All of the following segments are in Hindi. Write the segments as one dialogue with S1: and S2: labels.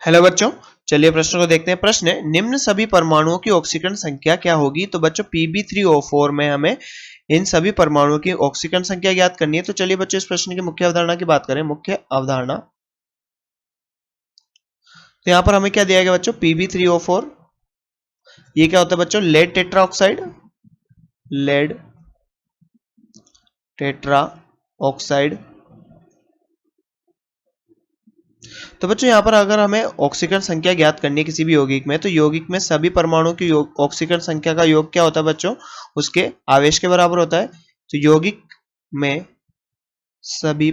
S1: हेलो बच्चों, चलिए प्रश्न को देखते हैं। प्रश्न है, निम्न सभी परमाणुओं की ऑक्सीकरण संख्या क्या होगी? तो बच्चों Pb3O4 में हमें इन सभी परमाणुओं की ऑक्सीकरण संख्या ज्ञात करनी है। तो चलिए बच्चों इस प्रश्न की मुख्य अवधारणा की बात करें। मुख्य अवधारणा, तो यहाँ पर हमें क्या दिया गया बच्चों? Pb3O4, ये क्या होता है बच्चों? Lead tetra oxide, lead tetra oxide. तो बच्चों यहाँ पर अगर हमें ऑक्सीकरण संख्या ज्ञात करनी है किसी भी यौगिक में, तो यौगिक में सभी परमाणुओं की ऑक्सीकरण संख्या का योग क्या होता है बच्चों? उसके आवेश के बराबर होता है। तो यौगिक में सभी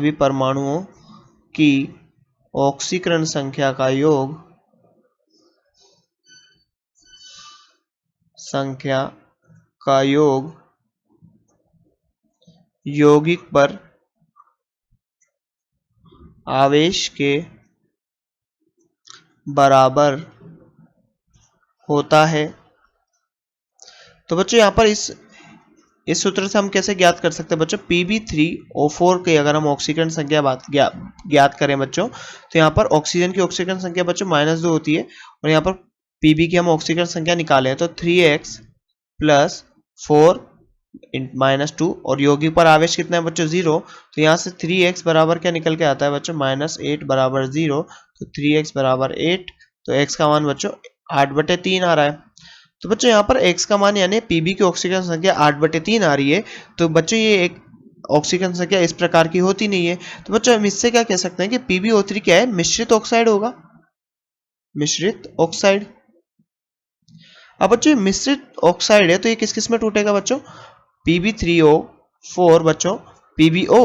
S1: परमाणुओं की ऑक्सीकरण संख्या का योग यौगिक पर आवेश के बराबर होता है। तो बच्चों यहाँ पर इस सूत्र से हम कैसे ज्ञात कर सकते हैं बच्चों? Pb3O4 की अगर हम ऑक्सीकरण संख्या ज्ञात करें बच्चों, तो यहाँ पर ऑक्सीजन की ऑक्सीकरण संख्या बच्चों -2 होती है, और यहाँ पर Pb की हम ऑक्सीकरण संख्या निकालें तो 3x + 4 -2, और यौगिक पर आवेश कितना है बच्चों? 0। तो यहाँ से 3x बराबर क्या निकल के आता है बच्चों? -8 बराबर 0। तो 3x बराबर 8, तो x का मान बच्चों 8/3 आ रहा है। तो बच्चों यहाँ पर x का मान यानी Pb की ऑक्सीकरण संख्या 8/3 आ रही है। तो बच्चों ये एक ऑक्सीकरण संख्या इस प्रकार की होती नहीं है। तो बच्चों हम इससे क्या कह सकते हैं कि PbO3 क्या है? मिश्रित ऑक्साइड होगा, मिश्रित ऑक्साइड। अब बच्चों ये मिश्रित ऑक्साइड है, तो ये किस किस में टूटेगा बच्चों? Pb3O4 बच्चों PbO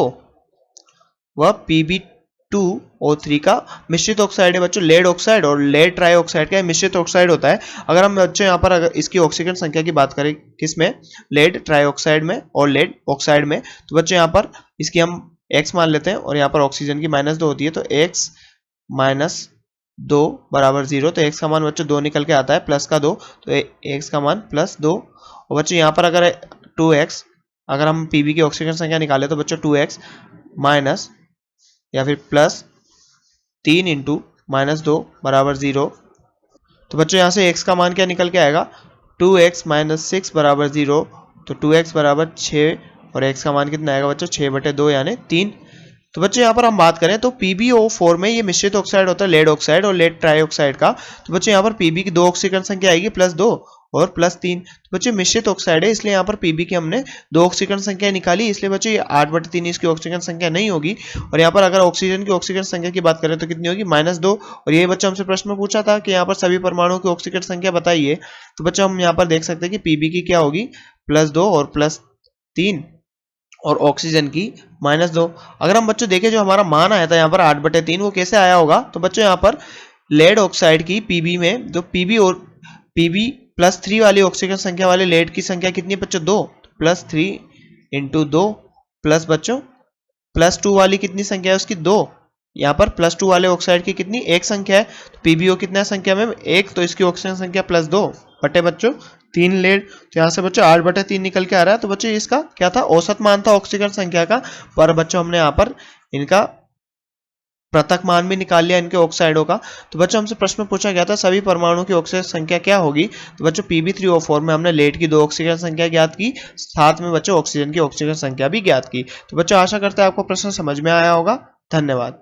S1: व Pb2O3 का मिश्रित ऑक्साइड है बच्चों, लेड ऑक्साइड, और लेड ट्राई ऑक्साइड का मिश्रित ऑक्साइड होता है। अगर हम बच्चों यहाँ पर अगर इसकी ऑक्सीकरण संख्या की बात करें, किसमें? लेड ट्राई ऑक्साइड में और लेड ऑक्साइड में, तो बच्चों यहाँ पर इसकी हम x मान लेते हैं, और यहाँ पर ऑक्सीजन की -2 होती है, तो x -2 बराबर 0। तो x का मान बच्चों 2 निकल के आता है, प्लस का 2, तो x का मान +2। और बच्चों यहाँ पर अगर 2x, अगर हम Pb की ऑक्सीकरण संख्या निकाले तो बच्चों 2x माइनस या फिर +3 × -2 बराबर 0। तो बच्चों यहाँ से x का मान क्या निकल के आएगा? 2x - 6 बराबर 0। तो 2x बराबर 6, और x का मान कितना आएगा बच्चों? 6/2 यानी 3। तो बच्चों यहाँ पर हम बात करें तो PbO4 में ये मिश्रित ऑक्साइड होता है, लेड ऑक्साइड और लेड ट्राई ऑक्साइड का। तो बच्चों यहाँ पर Pb की 2 ऑक्सीकरण संख्या आएगी, +2 और +3। तो बच्चों मिश्रित ऑक्साइड है, इसलिए यहाँ पर Pb की हमने 2 ऑक्सीकरण संख्या निकाली, इसलिए बच्चों ये 8/3 इसकी ऑक्सीकरण संख्या नहीं होगी। और यहाँ पर अगर ऑक्सीजन की ऑक्सीकरण संख्या की बात करें तो कितनी होगी? -2। और ये बच्चों हमसे प्रश्न में पूछा था कि यहाँ पर सभी परमाणुओं की ऑक्सीकरण संख्या बताइए। तो बच्चों हम यहाँ पर देख सकते हैं कि Pb की क्या होगी? +2 और +3, और ऑक्सीजन की -2। अगर हम बच्चों देखें जो हमारा मान आया था यहाँ पर 8/3, वो कैसे आया होगा? तो बच्चों यहाँ पर लेड ऑक्साइड की Pb में जो Pb और Pb +3 वाली ऑक्सीजन संख्या वाले लेड की संख्या कितनी है बच्चों? 2। +3 × 2 प्लस बच्चों +2 वाली कितनी संख्या है उसकी? 2। यहाँ पर +2 वाले ऑक्साइड की कितनी? 1 संख्या है। तो PbO कितना संख्या में? 1, तो इसकी ऑक्सीजन संख्या +2 बटे बच्चों 3 लेड। तो यहाँ से बच्चों 8/3 निकल के आ रहा है। तो बच्चों इसका क्या था? औसत मान था ऑक्सीकरण संख्या का, पर बच्चों हमने यहाँ पर इनका पृथक मान भी निकाल लिया इनके ऑक्साइडों का। तो बच्चों हमसे प्रश्न में पूछा गया था सभी परमाणुओं की ऑक्सीजन संख्या क्या होगी? तो बच्चों Pb3O4 में हमने लेड की 2 ऑक्सीजन संख्या ज्ञात की, साथ में बच्चों ऑक्सीजन की ऑक्सीजन संख्या भी ज्ञात की। तो बच्चों आशा करते हैं आपको प्रश्न समझ में आया होगा। धन्यवाद।